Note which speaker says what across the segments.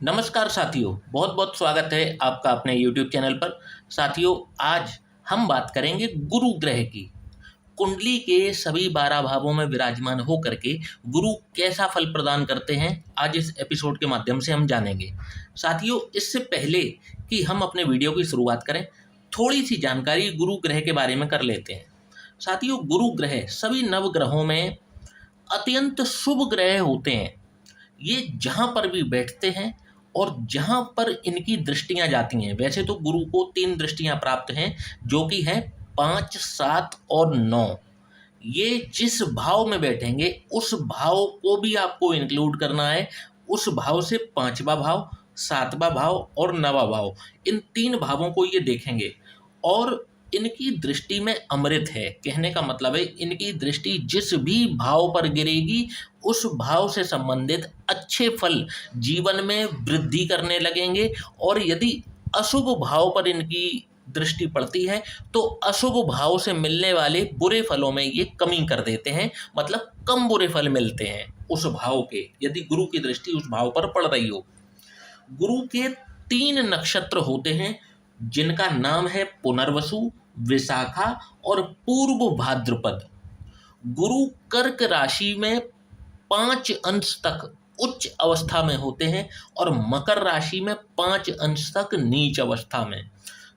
Speaker 1: नमस्कार साथियों, बहुत बहुत स्वागत है आपका अपने YouTube चैनल पर। साथियों, आज हम बात करेंगे गुरु ग्रह की। कुंडली के सभी 12 भावों में विराजमान होकर के गुरु कैसा फल प्रदान करते हैं, आज इस एपिसोड के माध्यम से हम जानेंगे। साथियों, इससे पहले कि हम अपने वीडियो की शुरुआत करें, थोड़ी सी जानकारी गुरु ग्रह के बारे में कर लेते हैं। साथियों, गुरु ग्रह सभी नवग्रहों में अत्यंत शुभ ग्रह होते हैं। ये जहाँ पर भी बैठते हैं और जहाँ पर इनकी दृष्टियाँ जाती हैं, वैसे तो गुरु को 3 दृष्टियाँ प्राप्त हैं, जो कि हैं 5, 7 और 9। ये जिस भाव में बैठेंगे उस भाव को भी आपको इंक्लूड करना है। उस भाव से 5वां भाव, 7वां भाव और 9वां भाव, इन 3 भावों को ये देखेंगे और इनकी दृष्टि में अमृत है। कहने का मतलब है, इनकी दृष्टि जिस भी भाव पर गिरेगी उस भाव से संबंधित अच्छे फल जीवन में वृद्धि करने लगेंगे, और यदि अशुभ भाव पर इनकी दृष्टि पड़ती है तो अशुभ भाव से मिलने वाले बुरे फलों में ये कमी कर देते हैं, मतलब कम बुरे फल मिलते हैं उस भाव के, यदि गुरु की दृष्टि उस भाव पर पड़ रही हो। गुरु के 3 नक्षत्र होते हैं, जिनका नाम है पुनर्वसु, विशाखा और पूर्व भाद्रपद। गुरु कर्क राशि में 5 अंश तक उच्च अवस्था में होते हैं और मकर राशि में 5 अंश तक नीच अवस्था में।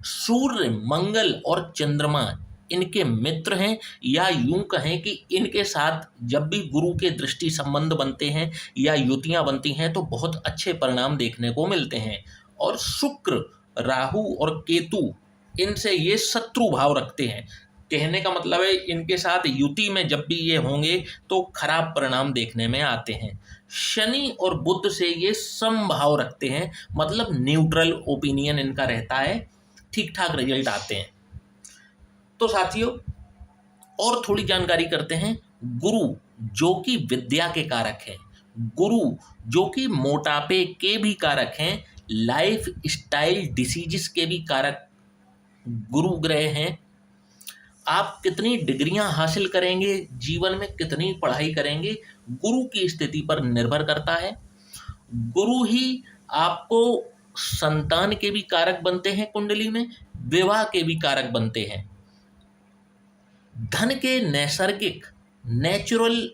Speaker 1: सूर्य, मंगल और चंद्रमा इनके मित्र हैं, या यूं कहें कि इनके साथ जब भी गुरु के दृष्टि संबंध बनते हैं या युतियां बनती हैं तो बहुत अच्छे परिणाम देखने को मिलते हैं। और शुक्र, राहु और केतु, इनसे ये शत्रु भाव रखते हैं। कहने का मतलब है, इनके साथ युति में जब भी ये होंगे तो खराब परिणाम देखने में आते हैं। शनि और बुध से ये समभाव रखते हैं, मतलब न्यूट्रल ओपिनियन इनका रहता है, ठीक ठाक रिजल्ट आते हैं। तो साथियों, और थोड़ी जानकारी करते हैं। गुरु जो कि विद्या के कारक हैं, गुरु जो कि मोटापे के भी कारक हैं, लाइफ स्टाइल डिसीजेस के भी कारक गुरु ग्रह हैं। आप कितनी डिग्रियां हासिल करेंगे, जीवन में कितनी पढ़ाई करेंगे, गुरु की स्थिति पर निर्भर करता है। गुरु ही आपको संतान के भी कारक बनते हैं, कुंडली में विवाह के भी कारक बनते हैं। धन के नैसर्गिक नेचुरल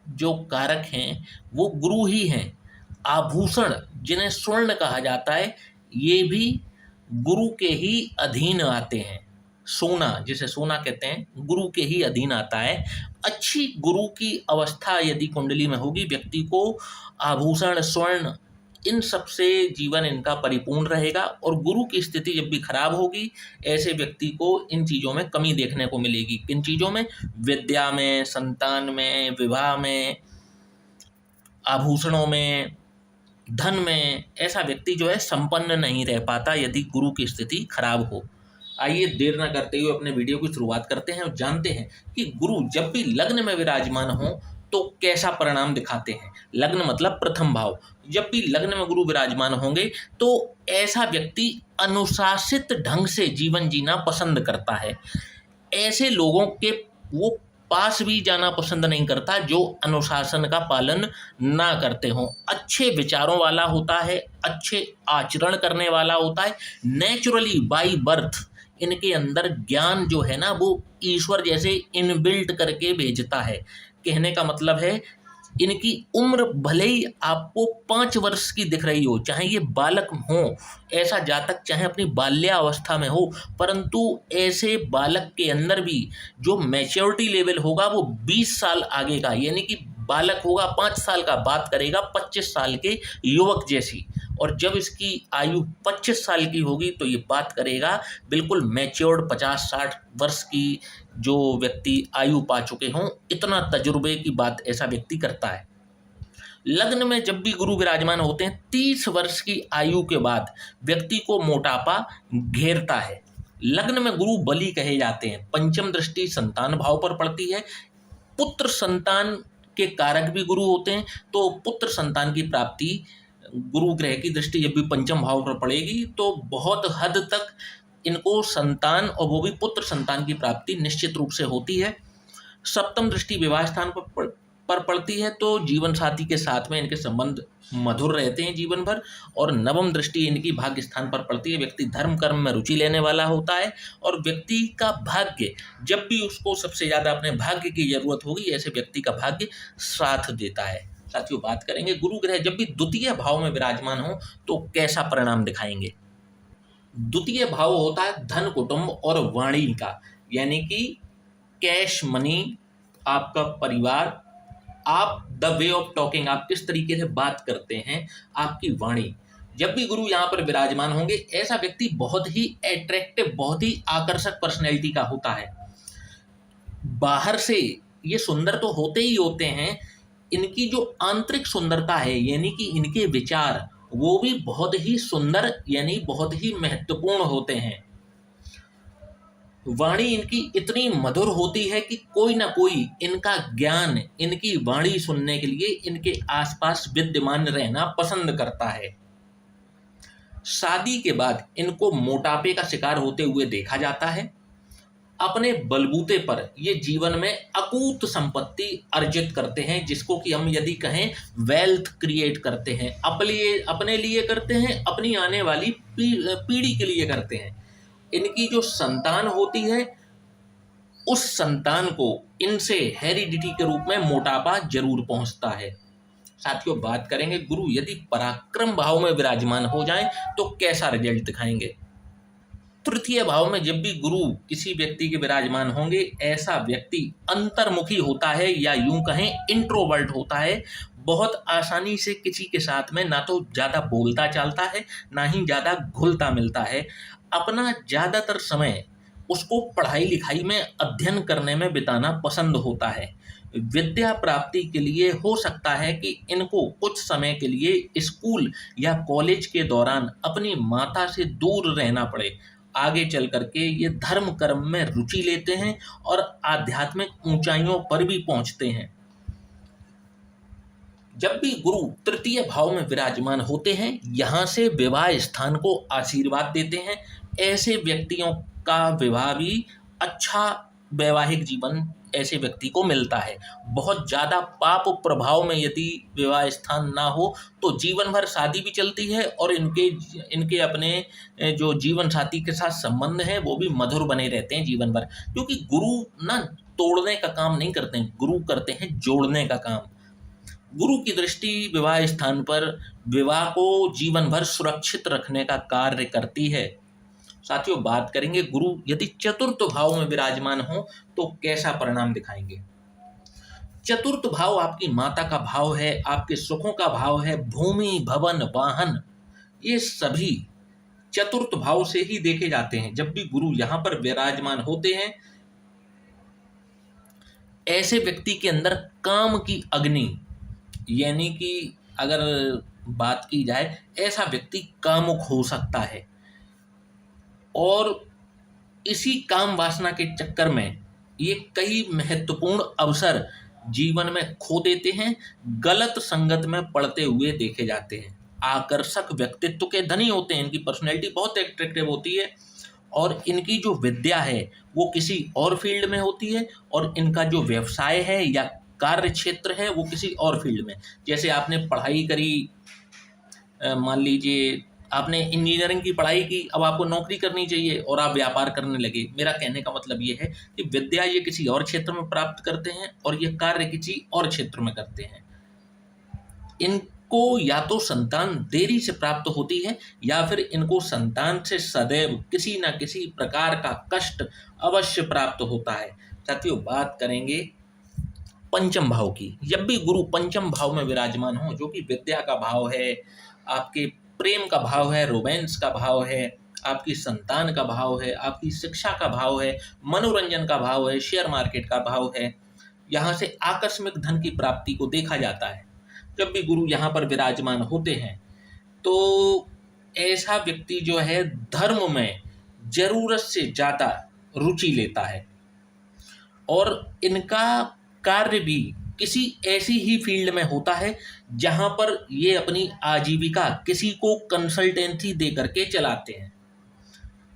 Speaker 1: जो कारक हैं वो गुरु ही हैं। आभूषण जिन्हें स्वर्ण कहा जाता है, ये भी गुरु के ही अधीन आते हैं। सोना, जिसे सोना कहते हैं, गुरु के ही अधीन आता है। अच्छी गुरु की अवस्था यदि कुंडली में होगी, व्यक्ति को आभूषण, स्वर्ण, इन सब से जीवन इनका परिपूर्ण रहेगा। और गुरु की स्थिति जब भी खराब होगी, ऐसे व्यक्ति को इन चीज़ों में कमी देखने को मिलेगी। किन चीज़ों में? विद्या में, संतान में, विवाह में, आभूषणों में, धन में। ऐसा व्यक्ति जो है संपन्न नहीं रह पाता यदि गुरु की स्थिति खराब हो। आइए देर न करते हुए अपने वीडियो की शुरुआत करते हैं और जानते हैं कि गुरु जब भी लग्न में विराजमान हो तो कैसा परिणाम दिखाते हैं। लग्न मतलब प्रथम भाव। जब भी लग्न में गुरु विराजमान होंगे तो ऐसा व्यक्ति अनुशासित ढंग से जीवन जीना पसंद करता है। ऐसे लोगों के वो पास भी जाना पसंद नहीं करता जो अनुशासन का पालन ना करते हों। अच्छे विचारों वाला होता है, अच्छे आचरण करने वाला होता है। नेचुरली बाई बर्थ इनके अंदर ज्ञान जो है ना, वो ईश्वर जैसे इनबिल्ट करके भेजता है। कहने का मतलब है, इनकी उम्र भले ही आपको 5 वर्ष की दिख रही हो, चाहे ये बालक हो, ऐसा जातक चाहे अपनी बाल्यावस्था में हो, परंतु ऐसे बालक के अंदर भी जो मैच्योरिटी लेवल होगा वो 20 साल आगे का, यानी कि बालक होगा 5 साल का, बात करेगा 25 साल के युवक जैसी। और जब इसकी आयु 25 साल की होगी तो ये बात करेगा बिल्कुल मैच्योर्ड 50-60 वर्ष की, जो व्यक्ति आयु पा चुके हों, इतना तजुर्बे की बात ऐसा व्यक्ति करता है। लग्न में जब भी गुरु विराजमान होते हैं, 30 वर्ष की आयु के बाद व्यक्ति को मोटापा घेरता है। लग्न में गुरु बली कहे जाते हैं। पंचम दृष्टि संतान भाव पर पड़ती है। पुत्र संतान के कारक भी गुरु होते हैं, तो पुत्र संतान की प्राप्ति गुरु ग्रह की दृष्टि जब भी पंचम भाव पर पड़ेगी तो बहुत हद तक इनको संतान, और वो भी पुत्र संतान की प्राप्ति निश्चित रूप से होती है। सप्तम दृष्टि विवाह स्थान पर पर पड़ती है तो जीवन साथी के साथ में इनके संबंध मधुर रहते हैं जीवन भर। और नवम दृष्टि इनकी भाग्य स्थान पर पड़ती है। व्यक्ति धर्म कर्म में रुचि लेने वाला होता है और व्यक्ति का भाग्य जब भी उसको सबसे ज़्यादा अपने भाग्य की जरूरत होगी, ऐसे व्यक्ति का भाग्य साथ देता है। साथियों, बात करेंगे गुरु ग्रह जब भी द्वितीय भाव में विराजमान हो तो कैसा परिणाम दिखाएंगे। द्वितीय भाव होता है धन, कुटुंब और वाणी का, यानी कि कैश मनी, आपका परिवार, आप द वे ऑफ टॉकिंग, आप किस तरीके से बात करते हैं, आपकी वाणी। जब भी गुरु यहाँ पर विराजमान होंगे, ऐसा व्यक्ति बहुत ही एट्रैक्टिव, बहुत ही आकर्षक पर्सनैलिटी का होता है। बाहर से ये सुंदर तो होते ही होते हैं, इनकी जो आंतरिक सुंदरता है यानी कि इनके विचार, वो भी बहुत ही सुंदर यानी बहुत ही महत्वपूर्ण होते हैं। वाणी इनकी इतनी मधुर होती है कि कोई ना कोई इनका ज्ञान, इनकी वाणी सुनने के लिए इनके आसपास विद्यमान रहना पसंद करता है। शादी के बाद इनको मोटापे का शिकार होते हुए देखा जाता है। अपने बलबूते पर ये जीवन में अकूत संपत्ति अर्जित करते हैं, जिसको कि हम यदि कहें वेल्थ क्रिएट करते हैं, अपने लिए करते हैं, अपनी आने वाली पीढ़ी के लिए करते हैं। इनकी जो संतान होती है, उस संतान को इनसे हेरिडिटी के रूप में मोटापा जरूर पहुंचता है। साथियों, बात करेंगे गुरु यदि पराक्रम भाव में विराजमान हो जाएं तो कैसा रिजल्ट दिखाएंगे। तृतीय भाव में जब भी गुरु किसी व्यक्ति के विराजमान होंगे, ऐसा व्यक्ति अंतर्मुखी होता है या यूं कहें इंट्रोवर्ट होता है। बहुत आसानी से किसी के साथ में ना तो ज़्यादा बोलता चालता है, ना ही ज़्यादा घुलता मिलता है। अपना ज़्यादातर समय उसको पढ़ाई लिखाई में, अध्ययन करने में बिताना पसंद होता है। विद्या प्राप्ति के लिए हो सकता है कि इनको कुछ समय के लिए स्कूल या कॉलेज के दौरान अपनी माता से दूर रहना पड़े। आगे चल करके ये धर्म कर्म में रुचि लेते हैं और आध्यात्मिक ऊंचाइयों पर भी पहुंचते हैं। जब भी गुरु तृतीय भाव में विराजमान होते हैं, यहाँ से विवाह स्थान को आशीर्वाद देते हैं। ऐसे व्यक्तियों का विवाह भी अच्छा वैवाहिक जीवन ऐसे व्यक्ति को मिलता है। बहुत ज़्यादा पाप प्रभाव में यदि विवाह स्थान ना हो तो जीवन भर शादी भी चलती है और इनके अपने जो जीवन साथी के साथ संबंध है वो भी मधुर बने रहते हैं जीवन भर। क्योंकि गुरु ना तोड़ने का काम नहीं करते हैं, गुरु करते हैं जोड़ने का काम। गुरु की दृष्टि विवाह स्थान पर विवाह को जीवन भर सुरक्षित रखने का कार्य करती है। साथियों, बात करेंगे गुरु यदि चतुर्थ भाव में विराजमान हो तो कैसा परिणाम दिखाएंगे। चतुर्थ भाव आपकी माता का भाव है, आपके सुखों का भाव है। भूमि, भवन, वाहन, ये सभी चतुर्थ भाव से ही देखे जाते हैं। जब भी गुरु यहाँ पर विराजमान होते हैं, ऐसे व्यक्ति के अंदर काम की अग्नि, यानी कि अगर बात की जाए, ऐसा व्यक्ति कामुक हो सकता है और इसी काम वासना के चक्कर में ये कई महत्वपूर्ण अवसर जीवन में खो देते हैं, गलत संगत में पड़ते हुए देखे जाते हैं। आकर्षक व्यक्तित्व के धनी होते हैं, इनकी पर्सनैलिटी बहुत एट्रैक्टिव होती है और इनकी जो विद्या है वो किसी और फील्ड में होती है और इनका जो व्यवसाय है या कार्य क्षेत्र है वो किसी और फील्ड में। जैसे आपने पढ़ाई करी, मान लीजिए आपने इंजीनियरिंग की पढ़ाई की, अब आपको नौकरी करनी चाहिए और आप व्यापार करने लगे। मेरा कहने का मतलब ये है कि विद्या ये किसी और क्षेत्र में प्राप्त करते हैं और ये कार्य किसी और क्षेत्र में करते हैं। इनको या तो संतान देरी से प्राप्त होती है या फिर इनको संतान से सदैव किसी न किसी प्रकार का कष्ट अवश्य प्राप्त होता है। साथियों, बात करेंगे पंचम भाव की। जब भी गुरु पंचम भाव में विराजमान हो, जो कि विद्या का भाव है, आपके प्रेम का भाव है, रोमांस का भाव है, आपकी संतान का भाव है, आपकी शिक्षा का भाव है, मनोरंजन का भाव है, शेयर मार्केट का भाव है, यहाँ से आकस्मिक धन की प्राप्ति को देखा जाता है। जब भी गुरु यहाँ पर विराजमान होते हैं तो ऐसा व्यक्ति जो है धर्म में जरूरत से ज़्यादा रुचि लेता है और इनका कार्य भी किसी ऐसी ही फील्ड में होता है जहां पर ये अपनी आजीविका किसी को कंसल्टेंसी दे करके चलाते हैं।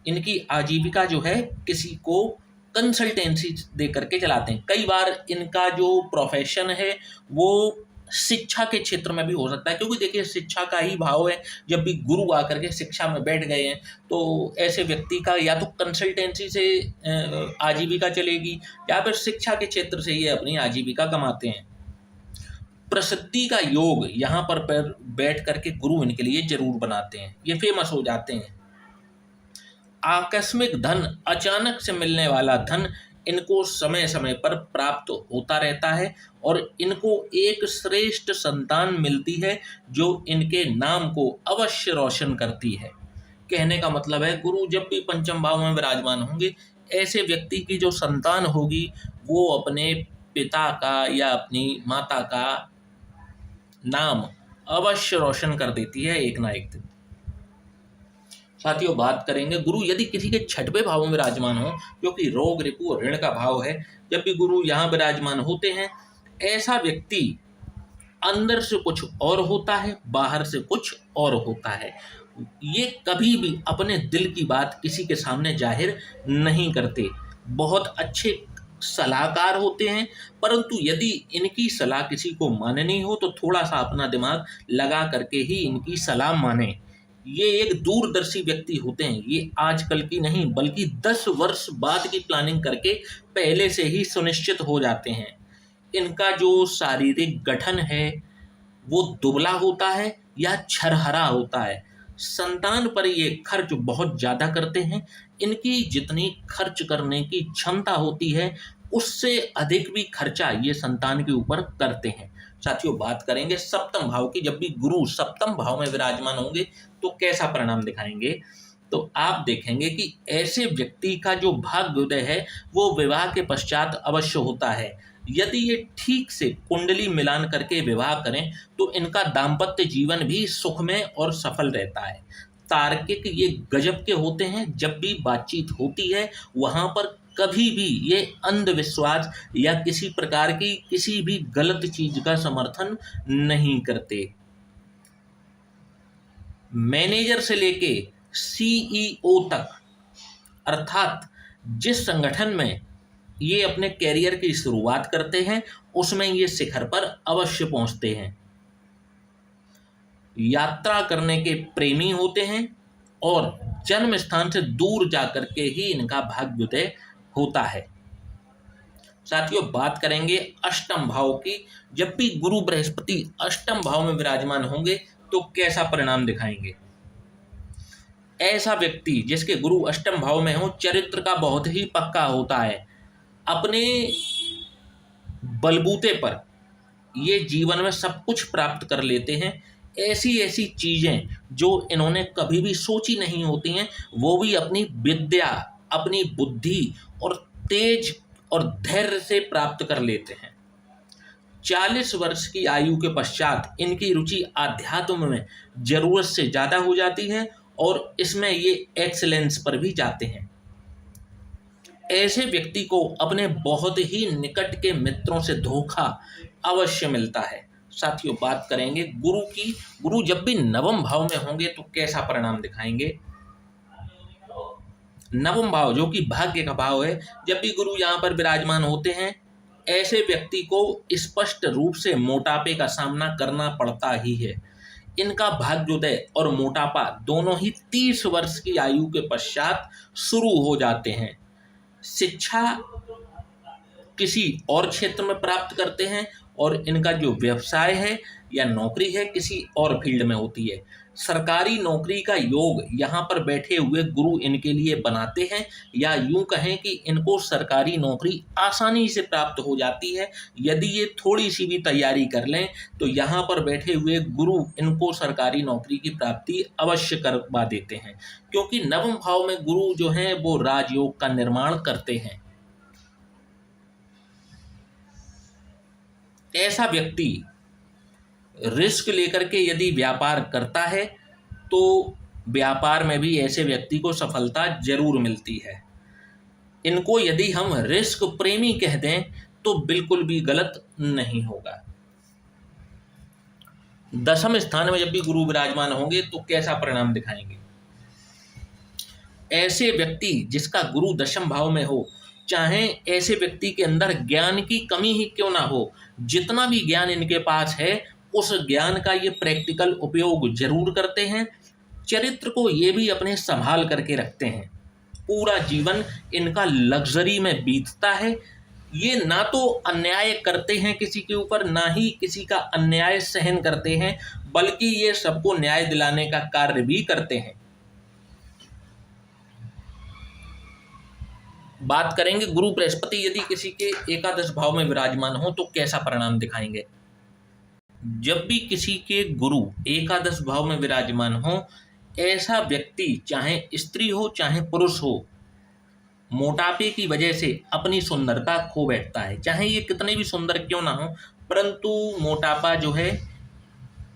Speaker 1: इनकी आजीविका जो है किसी को कंसल्टेंसी दे करके चलाते हैं। कई बार इनका जो प्रोफेशन है वो शिक्षा के क्षेत्र में भी हो सकता है, क्योंकि देखिए शिक्षा का ही भाव है। जब भी गुरु आकर के शिक्षा में बैठ गए हैं तो ऐसे व्यक्ति का या तो कंसल्टेंसी से आजीविका चलेगी, या फिर शिक्षा के क्षेत्र से ये अपनी आजीविका कमाते हैं। प्रसिद्धि का योग यहाँ पर बैठ करके गुरु इनके लिए जरूर बनाते हैं, ये फेमस हो जाते हैं। आकस्मिक धन, अचानक से मिलने वाला धन इनको समय समय पर प्राप्त होता रहता है, और इनको एक श्रेष्ठ संतान मिलती है जो इनके नाम को अवश्य रोशन करती है। कहने का मतलब है, गुरु जब भी पंचम भाव में विराजमान होंगे, ऐसे व्यक्ति की जो संतान होगी वो अपने पिता का या अपनी माता का नाम अवश्य रोशन कर देती है एक ना एक दिन। साथियों, बात करेंगे गुरु यदि किसी के छठवें भाव में विराजमान हो, जो कि रोग, रिपु और ऋण का भाव है। जब भी गुरु यहाँ विराजमान होते हैं, ऐसा व्यक्ति अंदर से कुछ और होता है, बाहर से कुछ और होता है। ये कभी भी अपने दिल की बात किसी के सामने जाहिर नहीं करते। बहुत अच्छे सलाहकार होते हैं, परंतु यदि इनकी सलाह किसी को माननी हो तो थोड़ा सा अपना दिमाग लगा करके ही इनकी सलाह माने। ये एक दूरदर्शी व्यक्ति होते हैं। ये आजकल की नहीं बल्कि 10 वर्ष बाद की प्लानिंग करके पहले से ही सुनिश्चित हो जाते हैं। इनका जो शारीरिक गठन है वो दुबला होता है या छरहरा होता है। संतान पर ये खर्च बहुत ज़्यादा करते हैं। इनकी जितनी खर्च करने की क्षमता होती है उससे अधिक भी खर्चा ये संतान के ऊपर करते हैं। साथियों, बात करेंगे सप्तम भाव की। जब भी गुरु सप्तम भाव में विराजमान होंगे तो कैसा परिणाम दिखाएंगे, तो आप देखेंगे कि ऐसे व्यक्ति का जो भाग्योदय है वो विवाह के पश्चात अवश्य होता है। यदि ये ठीक से कुंडली मिलान करके विवाह करें तो इनका दाम्पत्य जीवन भी सुखमय और सफल रहता है। तार्किक ये गजब के होते हैं। जब भी बातचीत होती है वहाँ पर कभी भी ये अंधविश्वास या किसी प्रकार की किसी भी गलत चीज का समर्थन नहीं करते। मैनेजर से लेके सीईओ तक, अर्थात जिस संगठन में ये अपने कैरियर की शुरुआत करते हैं उसमें ये शिखर पर अवश्य पहुंचते हैं। यात्रा करने के प्रेमी होते हैं और जन्म स्थान से दूर जाकर के ही इनका भाग्योदय होता है। साथियों, बात करेंगे अष्टम भाव की। जब भी गुरु बृहस्पति अष्टम भाव में विराजमान होंगे तो कैसा परिणाम दिखाएंगे। ऐसा व्यक्ति जिसके गुरु अष्टम भाव में हो, चरित्र का बहुत ही पक्का होता है। अपने बलबूते पर ये जीवन में सब कुछ प्राप्त कर लेते हैं। ऐसी ऐसी चीजें जो इन्होंने कभी भी सोची नहीं होती हैं वो भी अपनी विद्या, अपनी बुद्धि और तेज और धैर्य से प्राप्त कर लेते हैं। 40 वर्ष की आयु के पश्चात इनकी रुचि आध्यात्म में जरूरत से ज़्यादा हो जाती है और इसमें ये एक्सीलेंस पर भी जाते हैं। ऐसे व्यक्ति को अपने बहुत ही निकट के मित्रों से धोखा अवश्य मिलता है। साथियों, बात करेंगे गुरु की। गुरु जब भी नवम भाव में होंगे तो कैसा परिणाम दिखाएंगे। नवम भाव जो कि भाग्य का भाव है, जब भी गुरु यहाँ पर विराजमान होते हैं ऐसे व्यक्ति को स्पष्ट रूप से मोटापे का सामना करना पड़ता ही है। इनका भाग्योदय और मोटापा दोनों ही 30 वर्ष की आयु के पश्चात शुरू हो जाते हैं। शिक्षा किसी और क्षेत्र में प्राप्त करते हैं और इनका जो व्यवसाय है या नौकरी है किसी और फील्ड में होती है। सरकारी नौकरी का योग यहाँ पर बैठे हुए गुरु इनके लिए बनाते हैं, या यूं कहें कि इनको सरकारी नौकरी आसानी से प्राप्त हो जाती है। यदि ये थोड़ी सी भी तैयारी कर लें तो यहाँ पर बैठे हुए गुरु इनको सरकारी नौकरी की प्राप्ति अवश्य करवा देते हैं, क्योंकि नवम भाव में गुरु जो हैं वो राजयोग का निर्माण करते हैं। ऐसा व्यक्ति रिस्क लेकर के यदि व्यापार करता है तो व्यापार में भी ऐसे व्यक्ति को सफलता जरूर मिलती है। इनको यदि हम रिस्क प्रेमी कह दें तो बिल्कुल भी गलत नहीं होगा। दशम स्थान में जब भी गुरु विराजमान होंगे तो कैसा परिणाम दिखाएंगे। ऐसे व्यक्ति जिसका गुरु दशम भाव में हो चाहे ऐसे व्यक्ति के अंदर ज्ञान की कमी ही क्यों ना हो, जितना भी ज्ञान इनके पास है उस ज्ञान का ये प्रैक्टिकल उपयोग जरूर करते हैं। चरित्र को ये भी अपने संभाल करके रखते हैं। पूरा जीवन इनका लग्जरी में बीतता है। ये ना तो अन्याय करते हैं किसी के ऊपर, ना ही किसी का अन्याय सहन करते हैं, बल्कि ये सबको न्याय दिलाने का कार्य भी करते हैं। बात करेंगे गुरु बृहस्पति यदि किसी के एकादश भाव में विराजमान हो तो कैसा परिणाम दिखाएंगे। जब भी किसी के गुरु एकादश भाव में विराजमान हो, ऐसा व्यक्ति चाहे स्त्री हो चाहे पुरुष हो, मोटापे की वजह से अपनी सुंदरता खो बैठता है। चाहे ये कितने भी सुंदर क्यों ना हो, परंतु मोटापा जो है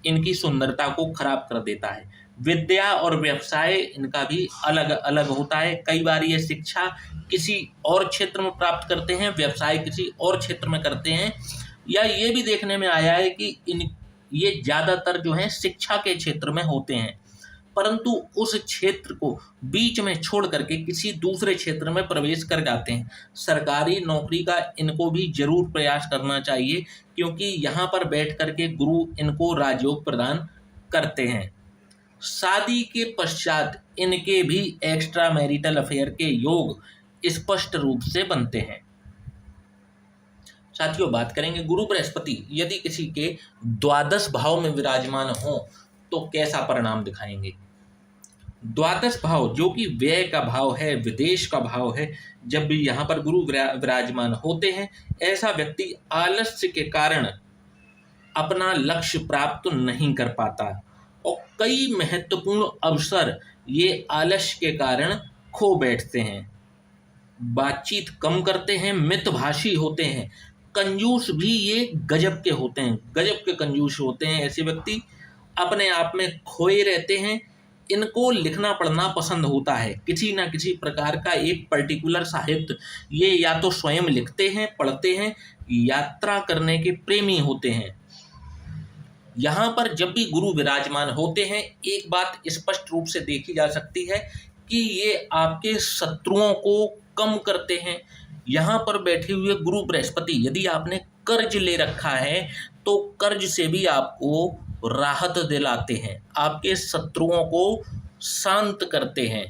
Speaker 1: इनकी सुंदरता को खराब कर देता है। विद्या और व्यवसाय इनका भी अलग अलग होता है। कई बार ये शिक्षा किसी और क्षेत्र में प्राप्त करते हैं, व्यवसाय किसी और क्षेत्र में करते हैं, या ये भी देखने में आया है कि ये ज़्यादातर जो है शिक्षा के क्षेत्र में होते हैं, परंतु उस क्षेत्र को बीच में छोड़ करके किसी दूसरे क्षेत्र में प्रवेश कर जाते हैं। सरकारी नौकरी का इनको भी जरूर प्रयास करना चाहिए, क्योंकि यहाँ पर बैठ करके गुरु इनको राजयोग प्रदान करते हैं। शादी के पश्चात इनके भी एक्स्ट्रा मैरिटल अफेयर के योग स्पष्ट रूप से बनते हैं। साथियों, बात करेंगे गुरु बृहस्पति यदि किसी के द्वादश भाव में विराजमान हो तो कैसा परिणाम दिखाएंगे। द्वादश भाव जो कि व्यय का भाव है, विदेश का भाव है, जब भी यहाँ पर गुरु विराजमान होते हैं, ऐसा व्यक्ति आलस्य के कारण अपना लक्ष्य प्राप्त नहीं कर पाता और कई महत्वपूर्ण अवसर ये आलस्य के कारण खो बैठते हैं। बातचीत कम करते हैं, मितभाषी होते हैं, कंजूस भी ये गजब के होते हैं, गजब के कंजूस होते हैं। ऐसे व्यक्ति अपने आप में खोए रहते हैं। इनको लिखना पढ़ना पसंद होता है, किसी ना किसी प्रकार का एक पर्टिकुलर साहित्य ये या तो स्वयं लिखते हैं, पढ़ते हैं, यात्रा करने के प्रेमी होते हैं। यहाँ पर जब भी गुरु विराजमान होते हैं, एक बात स्पष्ट रूप से देखी जा सकती है कि ये आपके शत्रुओं को कम करते हैं। यहाँ पर बैठे हुए गुरु बृहस्पति यदि आपने कर्ज ले रखा है तो कर्ज से भी आपको राहत दिलाते हैं, आपके शत्रुओं को शांत करते हैं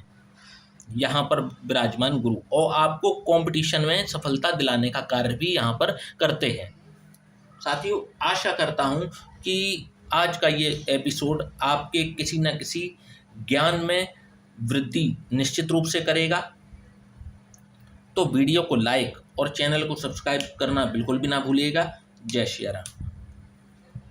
Speaker 1: यहाँ पर विराजमान गुरु, और आपको कंपटीशन में सफलता दिलाने का कार्य भी यहाँ पर करते हैं। साथियों, आशा करता हूँ कि आज का ये एपिसोड आपके किसी न किसी ज्ञान में वृद्धि निश्चित रूप से करेगा। तो वीडियो को लाइक और चैनल को सब्सक्राइब करना बिल्कुल भी ना भूलिएगा। जय श्री राम।